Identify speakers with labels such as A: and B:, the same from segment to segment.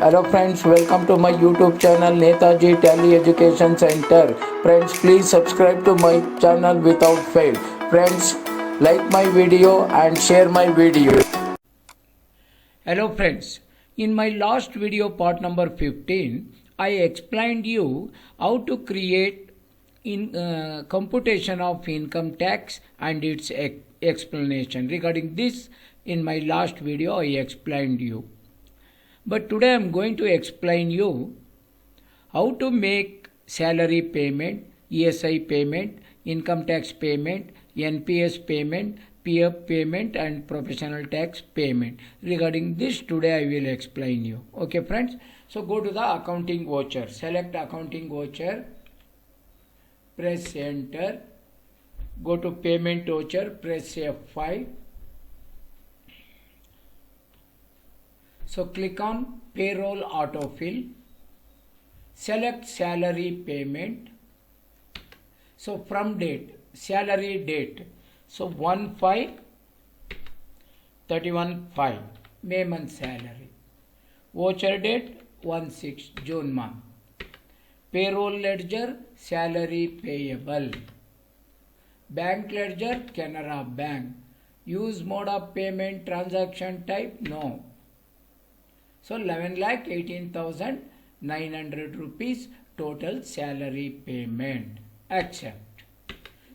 A: Hello friends, welcome to my YouTube channel Netaji Tally Education Centre. Friends, please subscribe to my channel without fail. Friends, like my video and share my video. Hello friends, in my last video part number 15, I explained you how to create computation of income tax and its explanation. Regarding this, in my last video I explained you. But today I am going to explain you how to make salary payment, ESI payment, income tax payment, NPS payment, PF payment and professional tax payment. Regarding this today I will explain you. Okay friends. So go to the accounting voucher. Select accounting voucher. Press enter. Go to payment voucher. Press F5. So click on payroll autofill. Select salary payment. So from date, salary date. So 1/5/31/5 May month salary. Voucher date 1/6 June month. Payroll ledger salary payable. Bank ledger Canara Bank. Use mode of payment transaction type no. So 11,18,900 rupees total salary payment. Accept.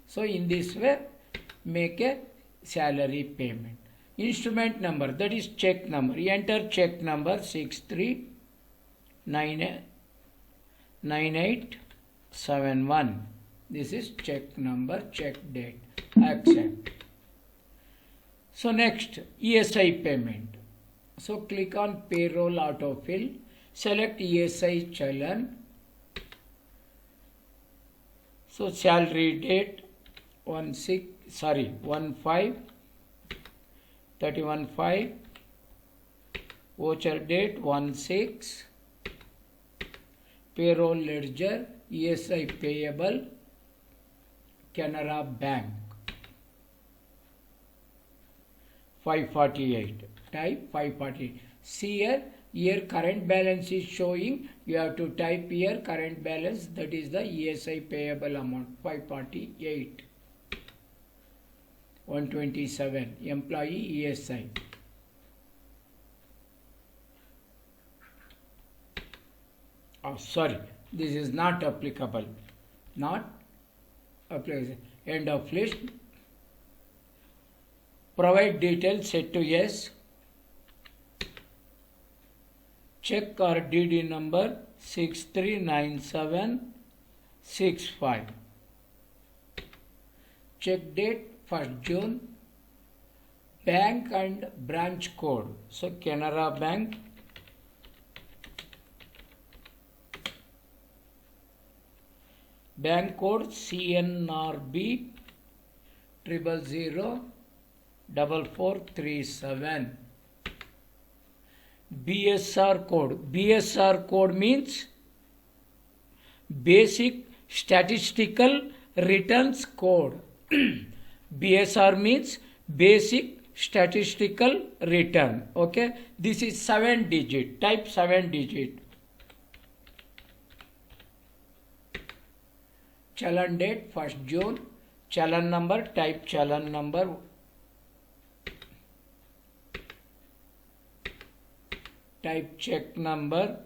A: So in this way make a salary payment. Instrument number, that is check number. Enter check number 639871. This is check number, check date. Accept. So next ESI payment. So click on payroll autofill. Select ESI Challan. So salary date 1/5/31/5. Voucher date 1/6. Payroll ledger ESI payable Canara Bank 548. Type 548. See here current balance is showing. You have to type here current balance, that is the ESI payable amount 548. 127 employee ESI. Oh sorry, this is not applicable. Not applicable. End of list. Provide details set to yes. Check or DD number 639765. Check date 1st June. Bank and branch code. So Canara Bank. Bank code CNRB 0004437. BSR code. BSR code means Basic Statistical Returns Code. BSR means Basic Statistical Return. Okay. This is 7 digit. Type 7 digit. Challan date 1st June. Challan number. Type Challan number. Type check number.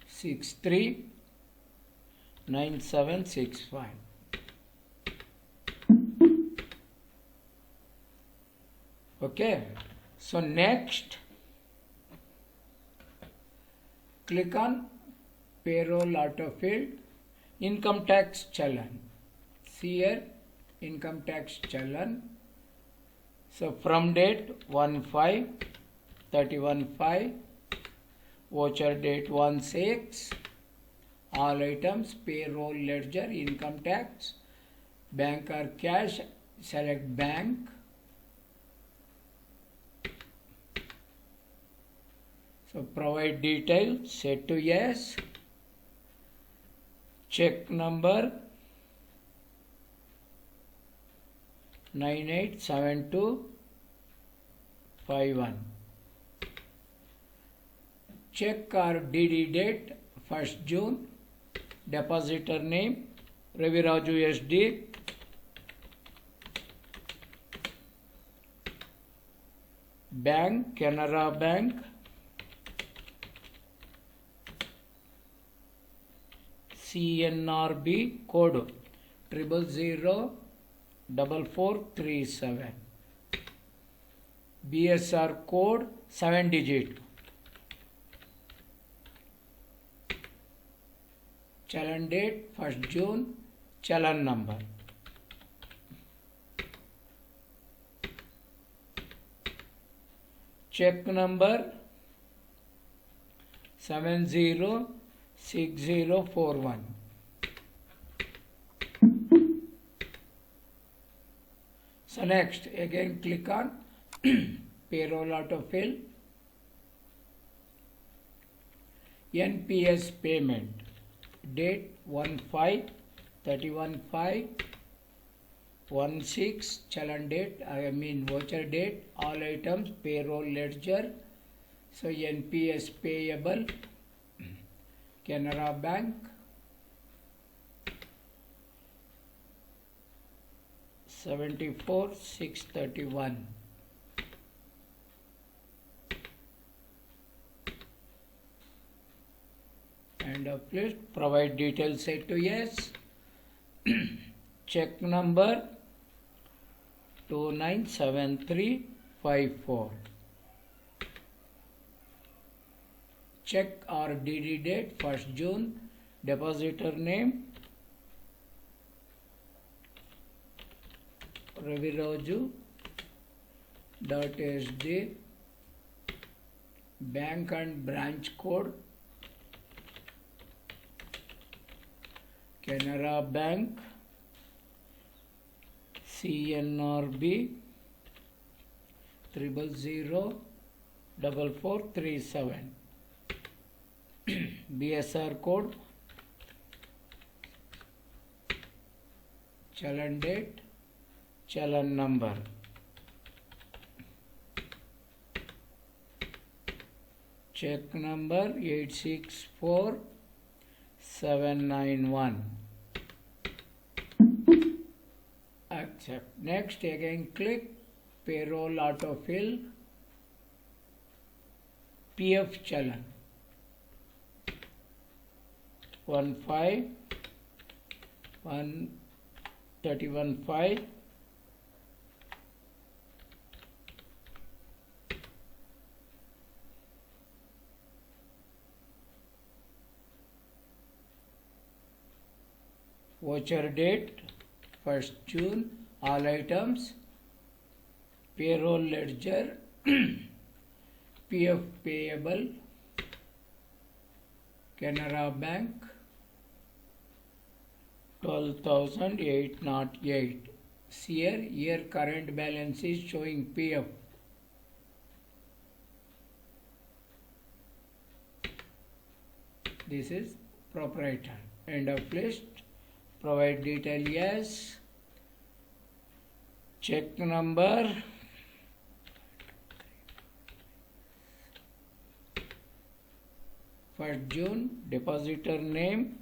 A: Six 9765. Okay. So next, click on payroll autofill. Income tax Challan. See here. Income tax Challan. So from date 1/5/31/5. Voucher date 1/6. All items payroll ledger income tax. Bank or cash. Select bank. So provide details. Set to yes. Check number 987251. Check or DD date 1st June. Depositor name Raviraju SD. Bank Canara Bank. CNRB code 0004437. BSR code 7 digit. Challan date 1st June. Challan number. Check number 706041. So next, again click on payroll autofill. NPS payment. Date 1/5/31/5/16. Challan date, voucher date. All items payroll ledger. So NPS payable Canara Bank 74,631. And please provide details set to yes. Check number 297354. Check or DD date 1st June. Depositor name Raviraju.sd. Bank and branch code Canara Bank. CNRB 0004437. BSR code. Challan date. Challan number. Check number 864791. Accept. Next, again click payroll autofill. PF Challan 1/5/31/5. Voucher date 1st June. All items payroll ledger PF payable Canara Bank 12,808. Here current balance is showing PF. This is proprietor. End of list. Provide detail yes. Check number 1st June. Depositor name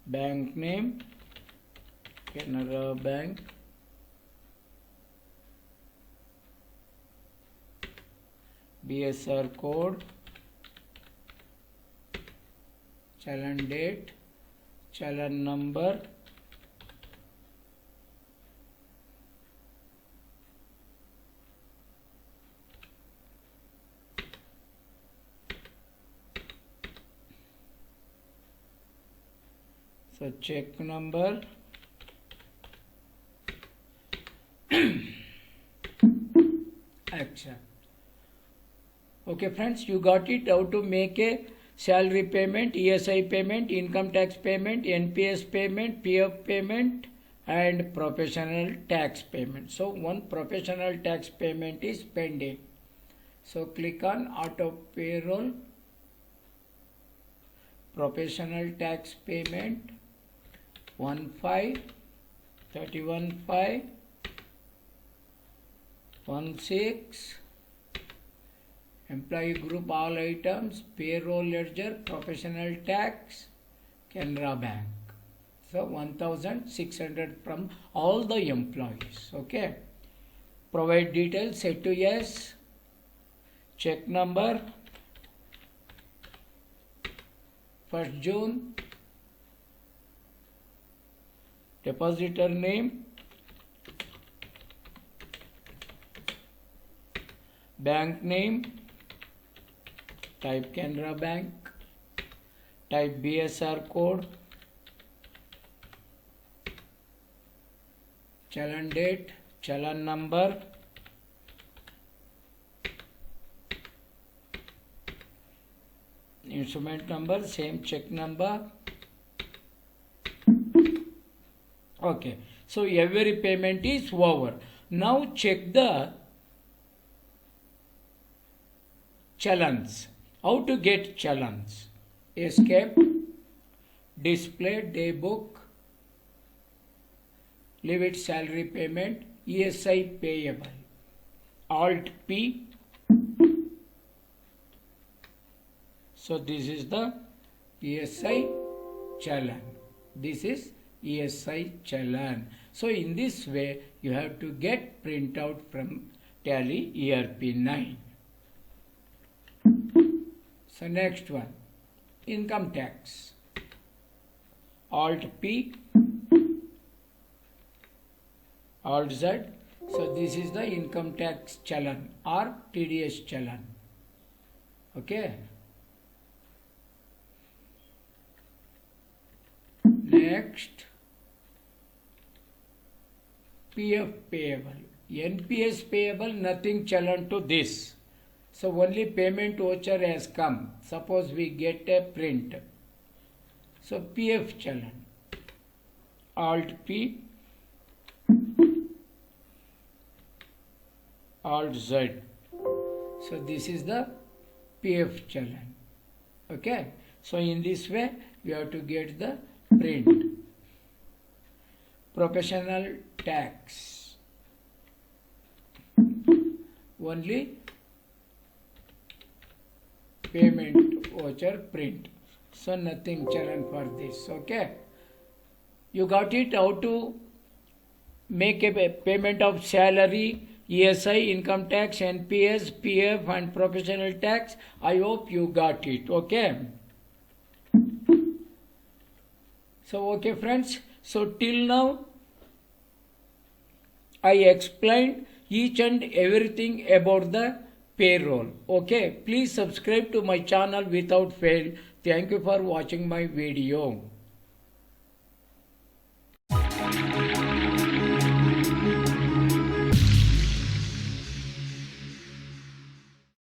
A: bank name Canara Bank. BSR code. Challan date. Challan number. So check number accept. Okay friends, you got it. How to make a salary payment, ESI payment, income tax payment, NPS payment, PF payment and professional tax payment. So one professional tax payment is pending. So click on auto payroll professional tax payment 15, 31.5, 16, employee group all items, payroll ledger, professional tax, Canara Bank. So 1600 from all the employees. Okay. Provide details, set to yes. Check number 1st June. Depositor name. Bank name. Type Canara Bank. Type BSR code. Challan date. Challan number. Instrument number, same check number. Okay, so every payment is over. Now check the challans. How to get challans? Escape, display, day book, leave it salary payment, ESI payable, Alt P. So this is the ESI Challan. This is ESI Challan. So in this way you have to get printout from Tally ERP9. So next one, income tax. Alt P, Alt Z. So this is the income tax Challan or TDS Challan. Okay. Next, PF payable. NPS payable, nothing Challan to this. So only payment voucher has come. Suppose we get a print. So PF Challan. Alt P, Alt Z. So this is the PF Challan. Okay. So in this way you have to get the print. Professional tax. Only payment voucher print. So nothing Challan for this. Okay. You got it, how to make a payment of salary, ESI, income tax, NPS, PF and professional tax. I hope you got it. Okay. So okay friends, so till now I explained each and everything about the payroll. Okay, please subscribe to my channel without fail. Thank you for watching my video.